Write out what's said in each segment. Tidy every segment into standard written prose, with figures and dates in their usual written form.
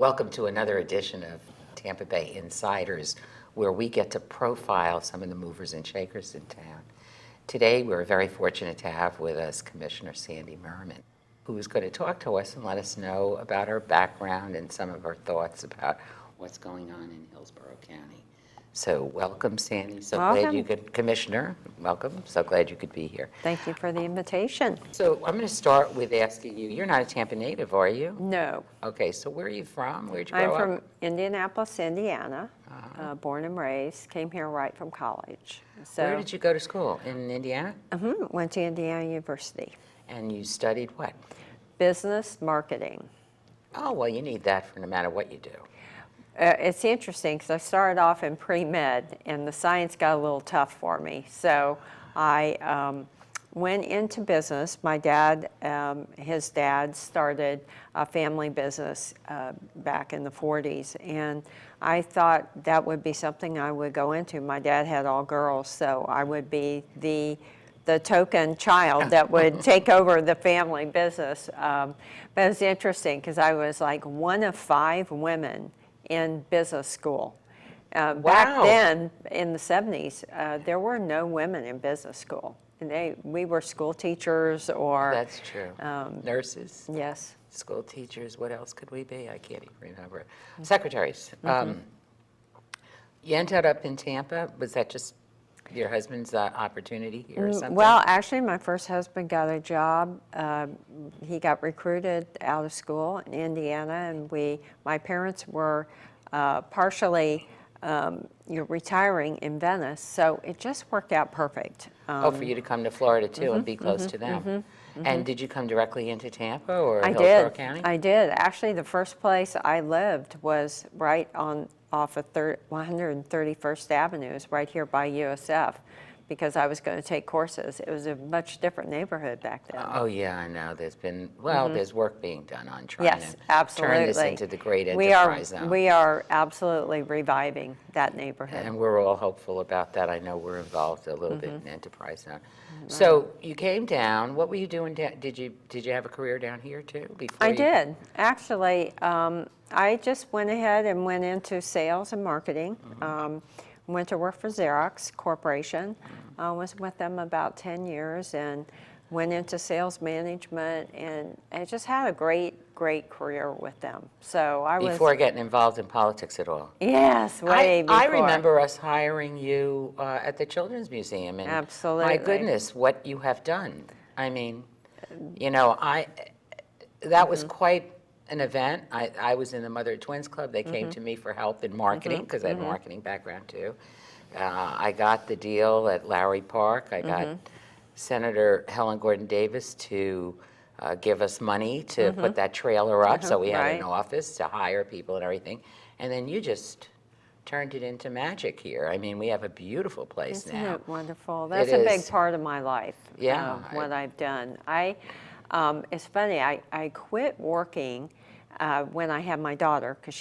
Welcome to another edition of Tampa Bay Insiders, where we get to profile some of the movers and shakers in town. Today, we're very fortunate to have with us Commissioner Sandy Murman, who is going to talk to us and let us know about her background and some of her thoughts about what's going on in Hillsborough County. So welcome, Sandy. So glad you could, Commissioner, welcome. So glad you could be here. Thank you for the invitation. So I'm going to start with asking you, you're not a Tampa native, are you? No. Okay, so where are you from? Where'd you grow up? I'm from Indianapolis, Indiana, born and raised, came here right from college. So, Where did you go to school? In Indiana? Went to Indiana University. And you studied what? Business marketing. Oh, well, you need that for no matter what you do. It's interesting because I started off in pre-med and the science got a little tough for me. So I went into business. My dad, his dad started a family business back in the 40s, and I thought that would be something I would go into. My dad had all girls, so I would be the token child that would take over the family business. But it was interesting because I was like one of 5 women in business school. Back then, in the 70s, there were no women in business school. And we were school teachers or... That's true. Nurses. Yes. School teachers. What else could we be? I can't even remember. Secretaries. You ended up in Tampa. Was that just your husband's opportunity here or something? Well, actually, my first husband got a job. He got recruited out of school in Indiana, and my parents were partially retiring in Venice, so it just worked out perfect. For you to come to Florida, too, and be close to them. And did you come directly into Tampa or Hillsborough County? I did. Actually, the first place I lived was right off of 131st Avenue, is right here by USF, because I was going to take courses. It was a much different neighborhood back then. Oh, yeah, I know. There's been, there's work being done on trying to turn this into the great enterprise zone. We are absolutely reviving that neighborhood. And we're all hopeful about that. I know we're involved a little bit in enterprise zone. So you came down. What were you doing down? Did you have a career down here, too? I did. Actually, I just went ahead and went into sales and marketing. Went to work for Xerox Corporation. I was with them about 10 years and went into sales management, and I just had a great career with them. So I was... Before getting involved in politics at all? Yes, way before. I remember us hiring you at the Children's Museum. And absolutely. My goodness, what you have done. I mean, you know, that was quite an event. I was in the Mother of Twins Club. They came to me for help in marketing because I had a marketing background too. I got the deal at Lowry Park. I got Senator Helen Gordon Davis to give us money to put that trailer up, so we had an office to hire people and everything. And then you just turned it into magic here. I mean, we have a beautiful place now. Isn't it wonderful? That's a big part of my life. Yeah. What I've done. It's funny, I quit working when I had my daughter, because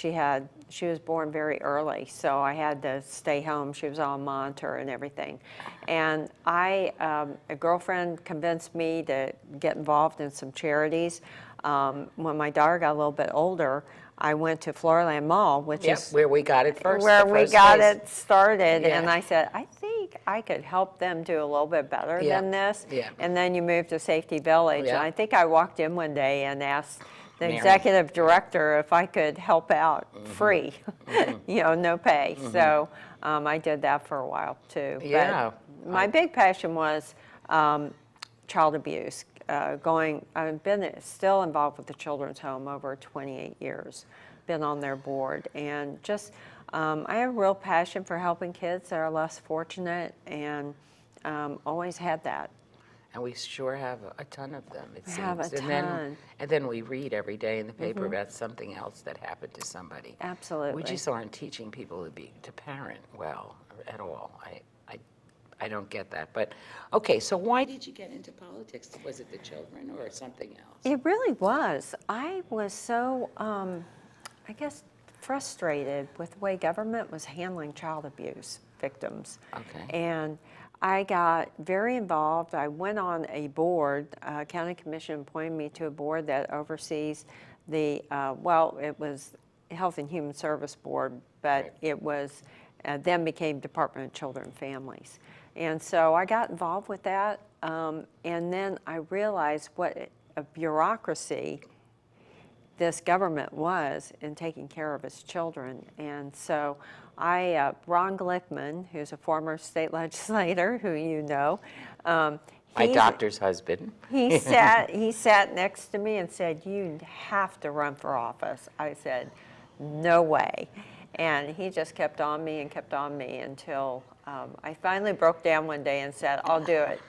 she was born very early, so I had to stay home. She was on monitor and everything. And a girlfriend convinced me to get involved in some charities. When my daughter got a little bit older, I went to Floraland Mall, which is where we got it first. Where we got it started, and I said, I think I could help them do a little bit better than this. And then you moved to Safety Village, and I think I walked in one day and asked the executive director if I could help out free, no pay. So I did that for a while too. Yeah. But my big passion was child abuse. I've been still involved with the Children's Home over 28 years, been on their board, and just I have a real passion for helping kids that are less fortunate, and always had that. And we sure have a ton of them, it seems. Have a ton. And then we read every day in the paper about something else that happened to somebody. Absolutely. We just aren't teaching people to parent well at all. I don't get that. But, okay, so why did you get into politics? Was it the children or something else? It really was. I was so, I guess, frustrated with the way government was handling child abuse victims. Okay. And I got very involved. I went on a board. County Commission appointed me to a board that oversees the, Health and Human Service Board, but Right. it was then became Department of Children and Families. And so I got involved with that, and then I realized what a bureaucracy this government was in taking care of its children. And so Ron Glickman, who's a former state legislator, who you know, My doctor's husband. he sat next to me and said, "You have to run for office." I said, "No way." And he just kept on me and kept on me until I finally broke down one day and said, "I'll do it."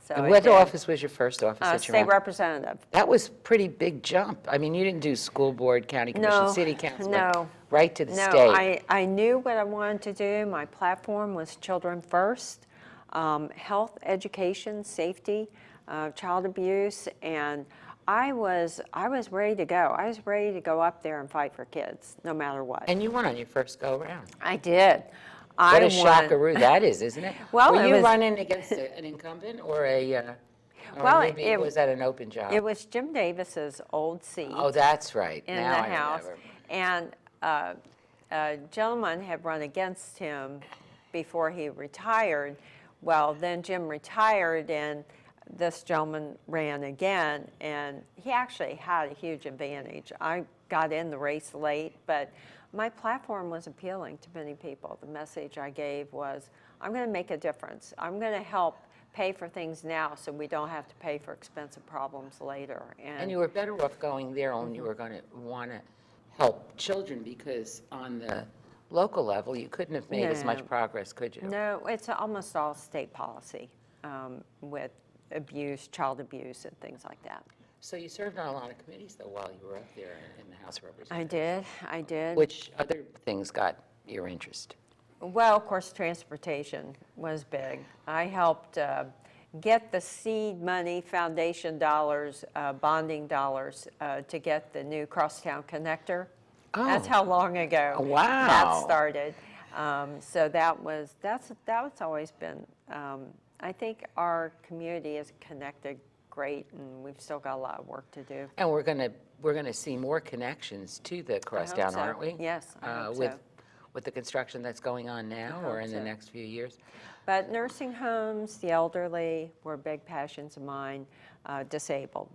So And I what did. office was your first office that you State ran? representative. That was pretty big jump. I mean, you didn't do school board, county commission, No, city council, no. but right to the No, state. I knew what I wanted to do. My platform was children first, health, education, safety, child abuse, and I was ready to go. I was ready to go up there and fight for kids, no matter what. And you won on your first go around. I did. What I a won. shockaroo that is, isn't it? Well, Were it you was- running against an incumbent or or Well, maybe it- was that an open job? It was Jim Davis's old seat. Oh, that's right. In Now the I House. remember. And a gentleman had run against him before he retired. Well, then Jim retired and this gentleman ran again, and he actually had a huge advantage. I got in the race late, but my platform was appealing to many people. The message I gave was, I'm going to make a difference. I'm going to help pay for things now so we don't have to pay for expensive problems later. And you were better off going there when you were going to want to help children, because on the local level, you couldn't have made as much No. progress, could you? No, it's almost all state policy with abuse, child abuse, and things like that. So you served on a lot of committees, though, while you were up there in the House of Representatives. I did. Which other things got your interest? Well, of course, transportation was big. I helped get the seed money, foundation dollars, bonding dollars to get the new crosstown connector. That's Oh. how long ago Wow. that started. So that's always been. I think our community is connected great, and we've still got a lot of work to do. And we're gonna see more connections to the crosstown, so. aren't we? Yes, I hope with so. with the construction that's going on now, or hope in the so. next few years. But nursing homes, the elderly were big passions of mine, disabled,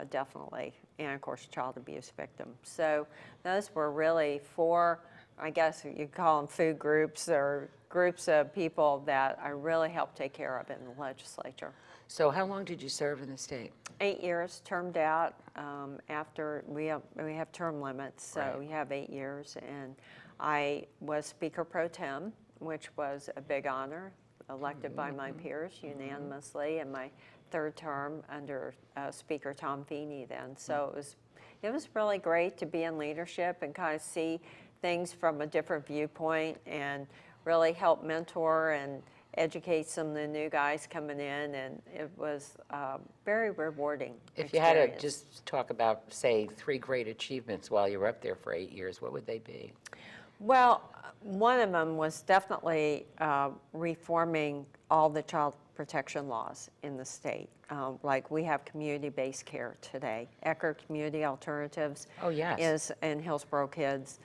definitely, and of course, child abuse victims. So those were really four, I guess you call them food groups, or groups of people that I really helped take care of in the legislature. So how long did you serve in the state? 8 years, termed out. After we have term limits, so Right. you have 8 years, and I was Speaker Pro Tem, which was a big honor, elected by my peers unanimously in my third term under Speaker Tom Feeney then. So it was really great to be in leadership and kind of see things from a different viewpoint and really help mentor and educate some of the new guys coming in, and it was very rewarding. If you had to experience. just talk about, say, 3 great achievements while you were up there for 8 years, what would they be? Well, one of them was definitely reforming all the child protection laws in the state. Like we have community-based care today. Ecker Community Alternatives Oh, yes. is in Hillsborough Kids.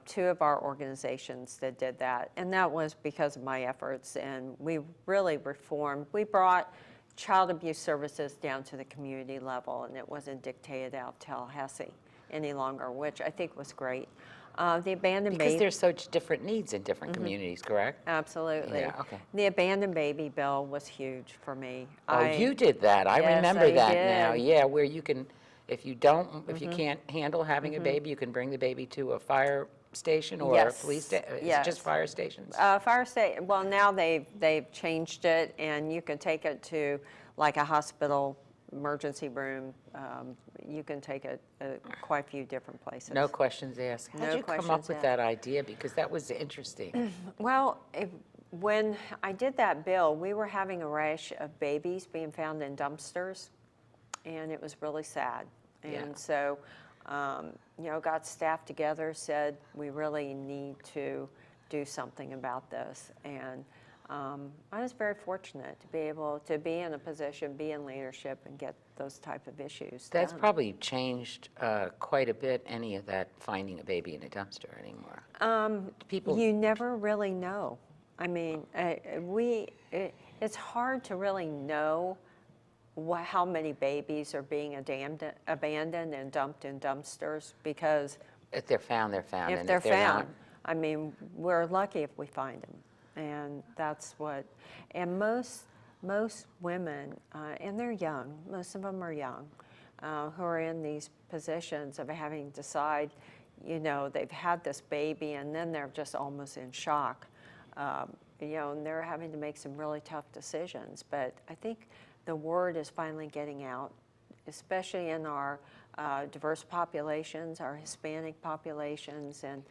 2 of our organizations that did that, and that was because of my efforts, and we really reformed. We brought child abuse services down to the community level, and it wasn't dictated out Tallahassee any longer, which I think was great. The abandoned Because baby. there's such different needs in different communities, correct? Absolutely. Yeah, okay. The abandoned baby bill was huge for me. Oh, you did that. I Yes, remember I that now. did. Yeah, where you can, if you can't handle having a baby, you can bring the baby to a fire station or a Yes, police station. Is it yes. just fire stations? Fire state. Well, now they've changed it, and you can take it to like a hospital emergency room. You can take it quite a few different places. No questions asked. How'd No you come up questions with asked. that idea? Because that was interesting. Well, when I did that bill, we were having a rash of babies being found in dumpsters, and it was really sad. And Yeah. so, got staff together, said we really need to do something about this. And I was very fortunate to be able to be in a position, be in leadership, and get those type of issues That's done. probably changed quite a bit, any of that finding a baby in a dumpster anymore. People, You never really know. I mean, it's hard to really know how many babies are being abandoned and dumped in dumpsters, because if they're found, they're found. if And they're if they're found, not, I mean, we're lucky if we find them. And that's what, and most women, and they're young, most of them are young, who are in these positions of having to decide, you know, they've had this baby and then they're just almost in shock, you know, and they're having to make some really tough decisions. But I think the word is finally getting out, especially in our diverse populations, our Hispanic populations, and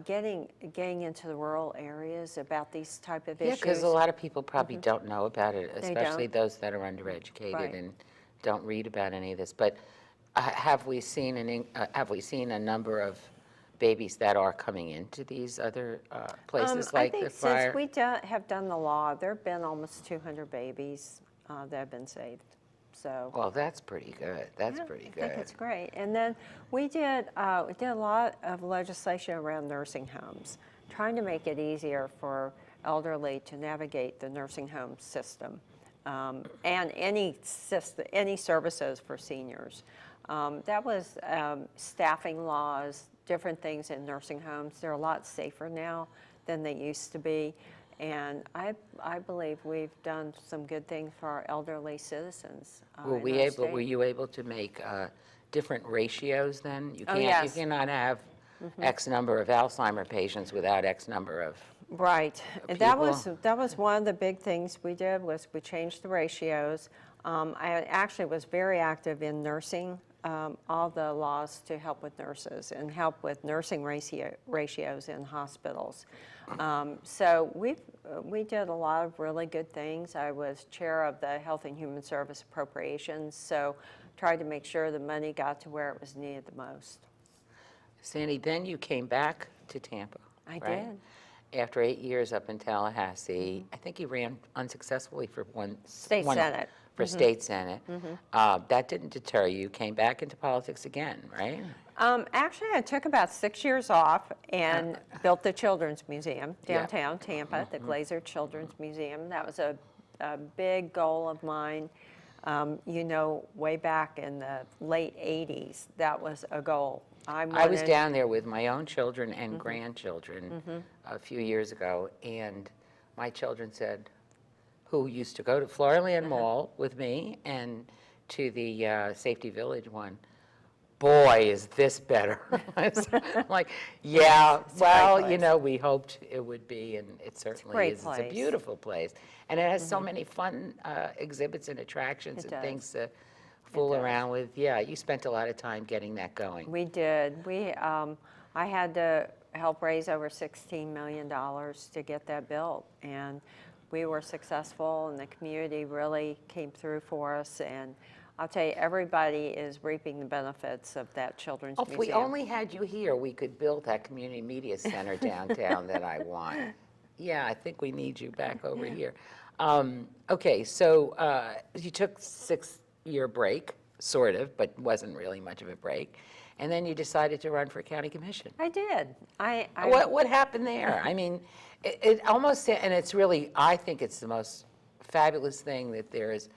getting into the rural areas about these type of issues. yeah, because a lot of people probably don't know about it, They especially don't. those that are undereducated Right. and don't read about any of this. But have we seen a number of babies that are coming into these other places like the I think Friar? since we have done the law, there have been almost 200 babies that have been saved. So. Well, that's pretty good. That's pretty good. I think it's great. And then we did a lot of legislation around nursing homes, trying to make it easier for elderly to navigate the nursing home system, and any services for seniors. That was staffing laws, different things in nursing homes. They're a lot safer now than they used to be. And I believe we've done some good things for our elderly citizens. Were you able to make different ratios then? You can't. yes. You cannot have X number of Alzheimer patients without X number of. Right. People. That was one of the big things we did, was we changed the ratios. I actually was very active in nursing, all the laws to help with nurses and help with nursing ratios in hospitals. So we did a lot of really good things. I was chair of the Health and Human Service Appropriations, so tried to make sure the money got to where it was needed the most. Sandy, then you came back to Tampa. I right? did. After 8 years up in Tallahassee, I think you ran unsuccessfully for State Senate. State Senate. That didn't deter you. You came back into politics again, right? Actually, I took about 6 years off and built the Children's Museum downtown Tampa, the Glazer Children's Museum. That was a big goal of mine. You know, way back in the late 80s, that was a goal. I was down there with my own children and grandchildren a few years ago, and my children said, who used to go to Floraland Mall with me and to the Safety Village one, boy, is this better. I'm like, yeah, well, you know, we hoped it would be, and it certainly is. It's a beautiful place. And it has so many fun exhibits and attractions and things to fool around with. Yeah, you spent a lot of time getting that going. We did. I had to help raise over $16 million to get that built, and we were successful, and the community really came through for us. And I'll tell you, everybody is reaping the benefits of that children's museum. If we only had you here, we could build that community media center downtown that I want. Yeah, I think we need you back over here. Okay, so you took 6-year break, sort of, but wasn't really much of a break. And then you decided to run for county commission. I did. What happened there? I mean, it almost, and it's really, I think it's the most fabulous thing that there is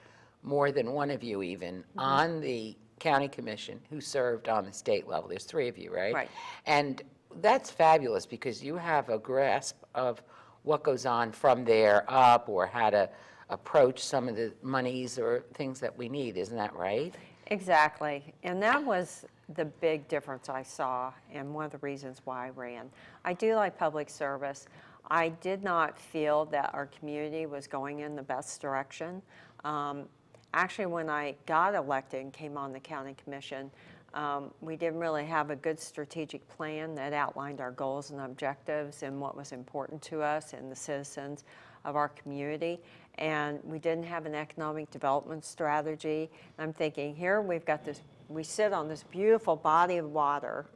more than one of you even on the county commission who served on the state level. There's 3 of you, right? Right. And that's fabulous because you have a grasp of what goes on from there up, or how to approach some of the monies or things that we need. Isn't that right? Exactly. And that was the big difference I saw, and one of the reasons why I ran. I do like public service. I did not feel that our community was going in the best direction. Actually, when I got elected and came on the county commission, we didn't really have a good strategic plan that outlined our goals and objectives and what was important to us and the citizens of our community. And we didn't have an economic development strategy. I'm thinking, here we've got this, we sit on this beautiful body of water,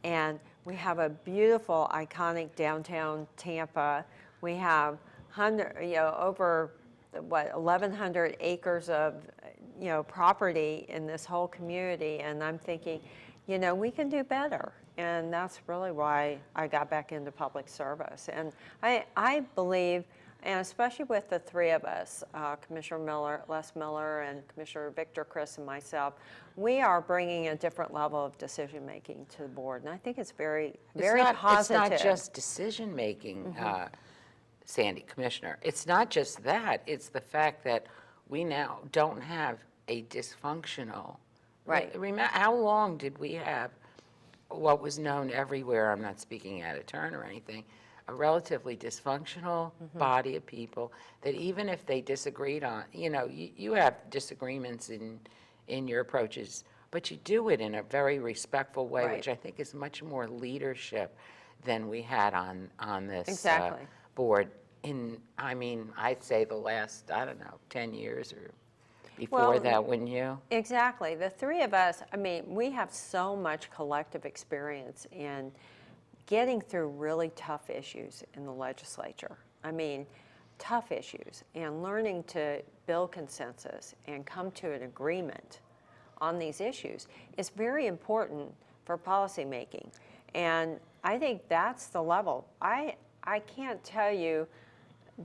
and we have a beautiful, iconic downtown Tampa. We have over what 1,100 acres of property in this whole community, and I'm thinking, we can do better. And that's really why I got back into public service. And I believe, and especially with the three of us, Commissioner Miller, Les Miller, and Commissioner Victor Chris and myself, we are bringing a different level of decision making to the board. And I think it's very positive. It's not just decision making, Sandy, Commissioner. It's not just that. It's the fact that we now don't have a dysfunctional. Right. How long did we have what was known everywhere, I'm not speaking out of turn or anything, a relatively dysfunctional body of people that even if they disagreed on, you have disagreements in your approaches, but you do it in a very respectful way, Right. which I think is much more leadership than we had on this Exactly. board I'd say the last, 10 years or before Well, that, wouldn't you? Exactly. The three of us, we have so much collective experience in getting through really tough issues in the legislature. Tough issues, and learning to build consensus and come to an agreement on these issues is very important for policymaking. And I think that's the level. I can't tell you,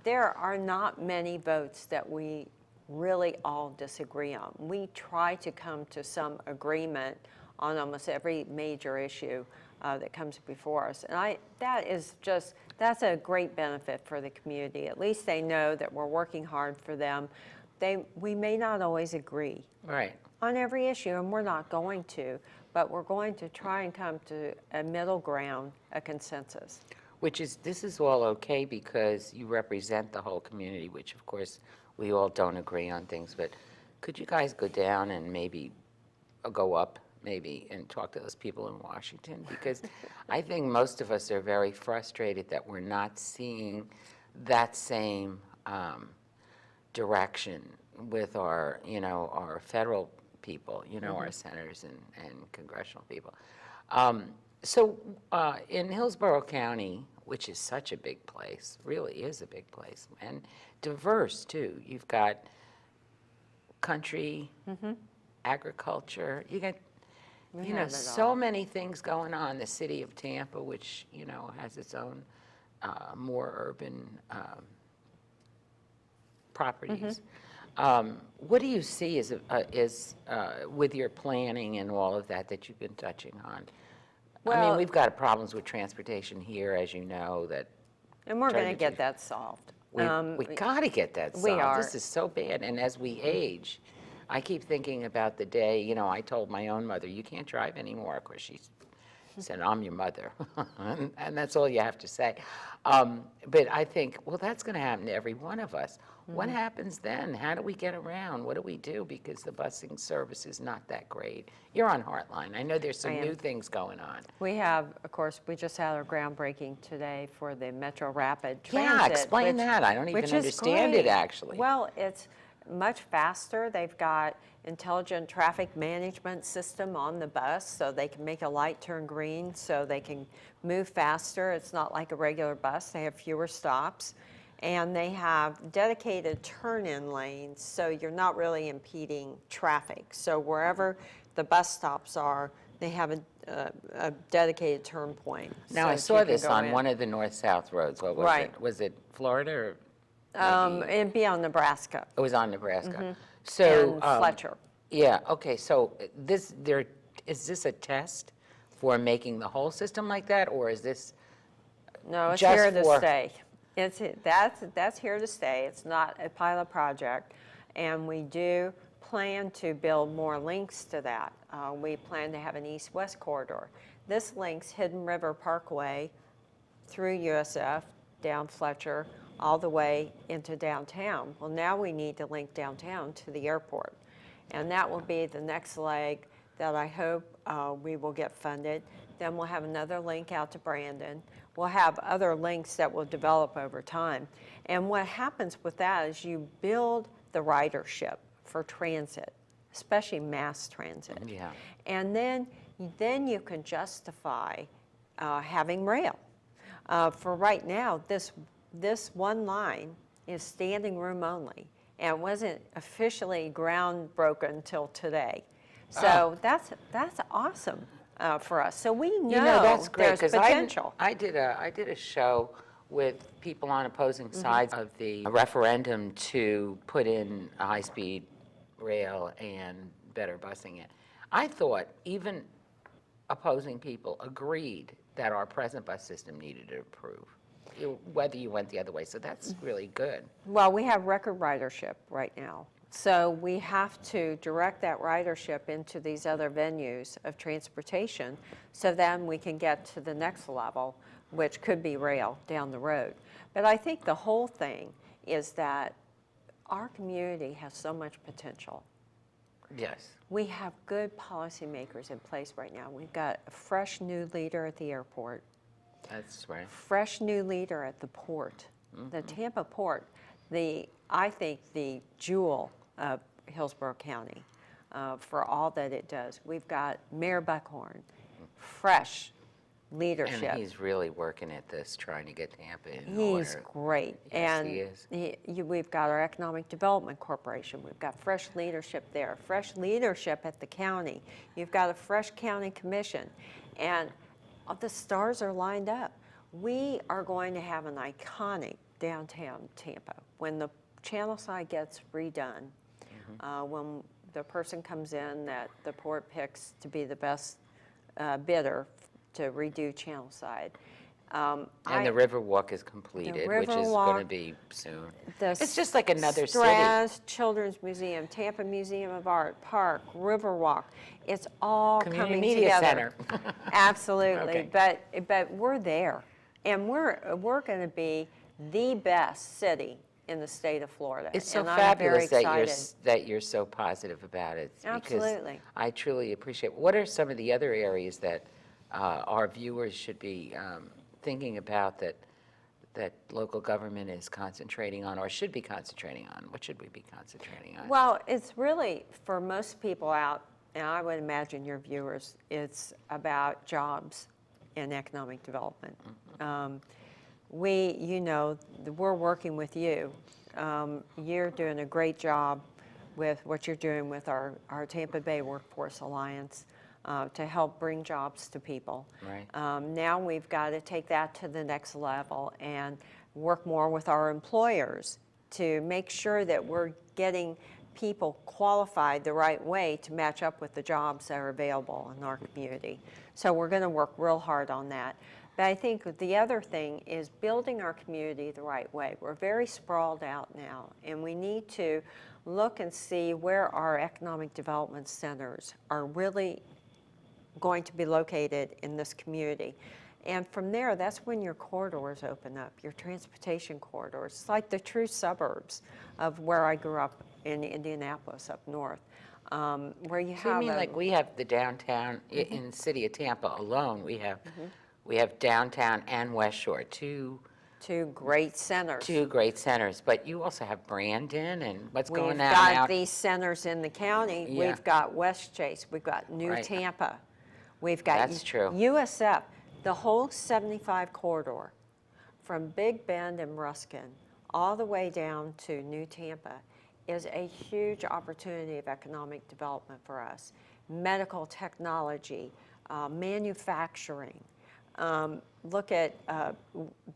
there are not many votes that we really all disagree on. We try to come to some agreement on almost every major issue that comes before us. And that's a great benefit for the community. At least they know that we're working hard for them. We may not always agree Right. on every issue, and we're not going to, but we're going to try and come to a middle ground, a consensus. This is all okay because you represent the whole community, which of course we all don't agree on things, but could you guys go down and maybe go up and talk to those people in Washington? Because I think most of us are very frustrated that we're not seeing that same direction with our federal people, our senators and congressional people. In Hillsborough County, which is such a big place, really is a big place, and diverse too. You've got country, agriculture. You got, so many things going on. The city of Tampa, which has its own more urban properties. What do you see as with your planning and all of that you've been touching on? Well, we've got problems with transportation here, as you know, and we're going to get that solved. We got to get that solved. We are. This is so bad. And as we age, I keep thinking about the day, I told my own mother, you can't drive anymore. Of course, she said, I'm your mother. and that's all you have to say. But I think, well, that's going to happen to every one of us. What happens then? How do we get around? What do we do? Because the busing service is not that great. You're on Heartline. I know there's some new things going on. We have, of course, we just had our groundbreaking today for the Metro Rapid Transit. Yeah, explain that. I don't even understand it, actually. Well, it's much faster. They've got intelligent traffic management system on the bus, so they can make a light turn green, so they can move faster. It's not like a regular bus. They have fewer stops. And they have dedicated turn-in lanes, so you're not really impeding traffic. So wherever the bus stops are, they have a dedicated turn point. Now, I saw this on one of the north-south roads. What was it? Was it Florida or? It'd be on Nebraska. It was on Nebraska. So and Fletcher. Yeah. Okay. So is this a test for making the whole system like that, or is this? No, it's here to stay. That's here to stay. It's not a pilot project, and we do plan to build more links to that. We plan to have an east-west corridor. This links Hidden River Parkway through USF, down Fletcher, all the way into downtown. Well, now we need to link downtown to the airport, and that will be the next leg that I hope we will get funded. Then we'll have another link out to Brandon. We'll have other links that will develop over time. And what happens with that is you build the ridership for transit, especially mass transit. Yeah. And then you can justify having rail. For right now, this one line is standing room only, and it wasn't officially groundbroken until today. So that's awesome for us. So we know, that's great, there's potential. I did a show with people on opposing sides of the referendum to put in a high-speed rail and better busing it. I thought even opposing people agreed that our present bus system needed to improve, whether you went the other way. So that's really good. Well, we have record ridership right now. So we have to direct that ridership into these other venues of transportation so then we can get to the next level, which could be rail down the road. But I think the whole thing is that our community has so much potential. Yes. We have good policymakers in place right now. We've got a fresh new leader at the airport. That's right. Fresh new leader at the port. The Tampa port, I think the jewel of Hillsborough County for all that it does. We've got Mayor Buckhorn, fresh leadership. And he's really working at this, trying to get Tampa in He's order. great. Yes, and he is. We've got our Economic Development Corporation. We've got fresh leadership there, fresh leadership at the county. You've got a fresh county commission. And the stars are lined up. We are going to have an iconic downtown Tampa. When the channel side gets redone, when the person comes in that the port picks to be the best bidder to redo channel side. And the Riverwalk is completed, which is going to be soon. It's just like another city. Children's Museum, Tampa Museum of Art, Park, Riverwalk. It's all Community coming Media together. Center. Absolutely. Okay. But we're there. And we're going to be the best city in the state of Florida. It's so and I'm fabulous very that excited. you're so positive about it. Absolutely. Because I truly appreciate. What are some of the other areas that our viewers should be thinking about that local government is concentrating on or should be concentrating on? What should we be concentrating on? Well, it's really, for most people out, and I would imagine your viewers, it's about jobs and economic development. We're working with you. You're doing a great job with what you're doing with our Tampa Bay Workforce Alliance to help bring jobs to people. Right. Now we've got to take that to the next level and work more with our employers to make sure that we're getting people qualified the right way to match up with the jobs that are available in our community. So we're going to work real hard on that. But I think the other thing is building our community the right way. We're very sprawled out now, and we need to look and see where our economic development centers are really going to be located in this community. And from there, that's when your corridors open up, your transportation corridors. It's like the true suburbs of where I grew up in Indianapolis up north, where you So have you mean like we have the downtown, in the city of Tampa alone, we have downtown and West Shore, two great centers. Two great centers, but you also have Brandon and what's going on We've got out. these centers in the county. Yeah. We've got West Chase. We've got New Right. Tampa. We've got That's true. USF. The whole 75 corridor from Big Bend and Ruskin all the way down to New Tampa is a huge opportunity of economic development for us. Medical technology, manufacturing. Look at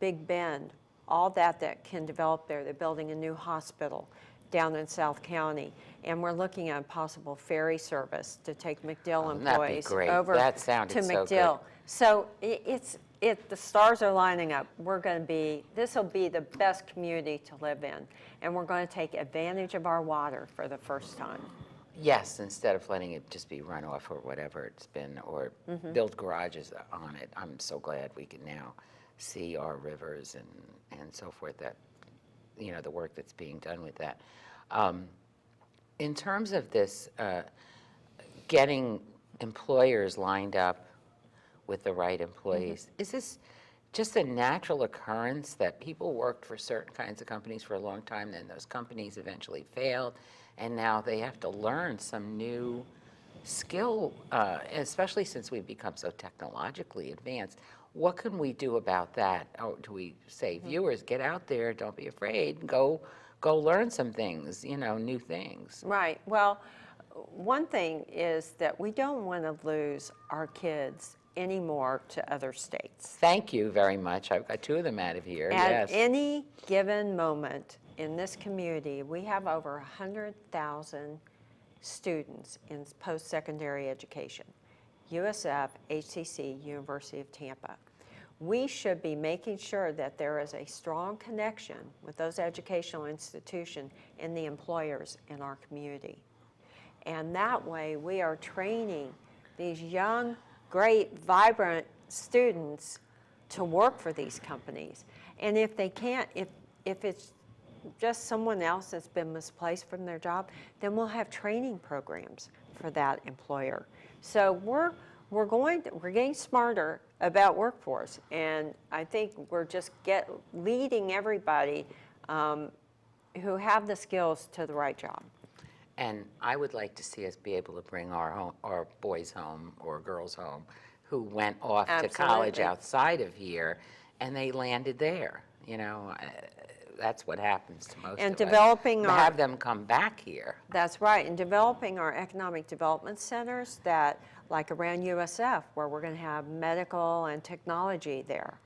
Big Bend, all that can develop there. They're building a new hospital down in South County, and we're looking at a possible ferry service to take MacDill employees over That to sounded so MacDill. good. So the stars are lining up. This will be the best community to live in, and we're going to take advantage of our water for the first time. Yes, instead of letting it just be runoff or whatever it's been, or build garages on it. I'm so glad we can now see our rivers and so forth, that, the work that's being done with that. In terms of this, getting employers lined up with the right employees, is this just a natural occurrence that people worked for certain kinds of companies for a long time, then those companies eventually failed, and now they have to learn some new skill, especially since we've become so technologically advanced? what can we do about that? Or do we say, viewers, get out there, don't be afraid, go learn some things, new things. Right. Well, one thing is that we don't want to lose our kids anymore to other states. Thank you very much. I've got 2 of them out of here, At yes. any given moment in this community, we have over 100,000 students in post-secondary education. USF, HCC, University of Tampa. We should be making sure that there is a strong connection with those educational institutions and the employers in our community. And that way we are training these young, great, vibrant students to work for these companies. And if they can't, if it's just someone else that's been misplaced from their job, then we'll have training programs for that employer. So we're getting smarter about workforce, and I think we're just leading everybody who have the skills to the right job. And I would like to see us be able to bring our boys home or girls home who went off to college Absolutely. outside of here, and they landed there. That's what happens to most And of us. developing our- have them come back here. That's right, and developing our economic development centers that, like around USF, where we're going to have medical and technology there.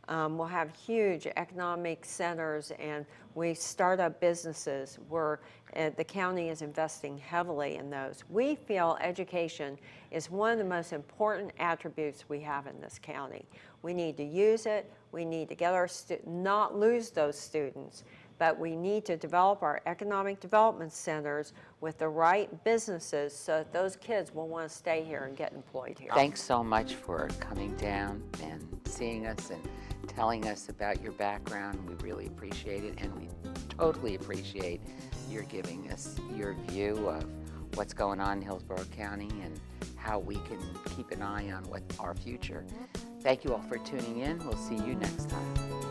We'll have huge economic centers, and we start up businesses where the county is investing heavily in those. We feel education is one of the most important attributes we have in this county. We need to use it. We need to get our not lose those students, but we need to develop our economic development centers with the right businesses so that those kids will want to stay here and get employed here. Thanks so much for coming down and seeing us and telling us about your background. We really appreciate it, and we totally appreciate your giving us your view of what's going on in Hillsborough County and how we can keep an eye on what our future. Thank you all for tuning in. We'll see you next time.